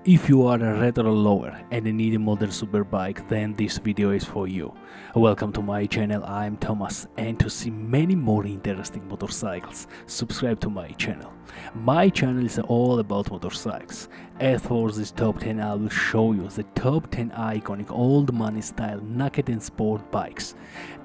If you are a retro lover and need a modern superbike, then this video is for you. Welcome to my channel, I'm Thomas, and to see many more interesting motorcycles, subscribe to my channel. My channel is all about motorcycles. As for this top 10, I will show you the top 10 iconic old money style naked and sport bikes.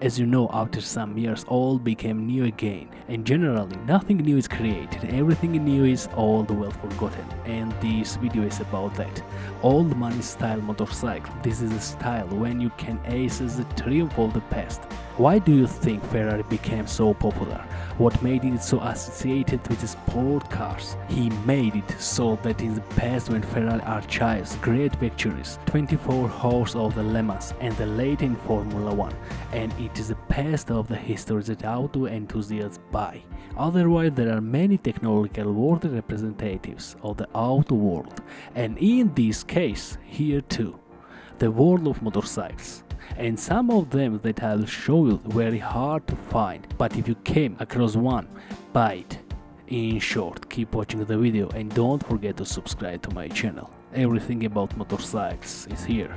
As you know, after some years all became new again, and generally nothing new is created, everything new is old well forgotten, and this video is about that. Old money style motorcycle. This is a style when you can ace the triumph of the past. Why do you think Ferrari became so popular? What made it so associated with sport cars? He made it so that in the past when Ferrari archives great victories, 24 horse of the Le Mans and the late in Formula 1, and it is the past of the history that auto enthusiasts buy. Otherwise, there are many technological world representatives of the auto world, and in this case, here too, the world of motorcycles. And some of them that I'll show you very hard to find, but if you came across one, buy it. In short, keep watching the video and don't forget to subscribe to my channel. Everything about motorcycles is here.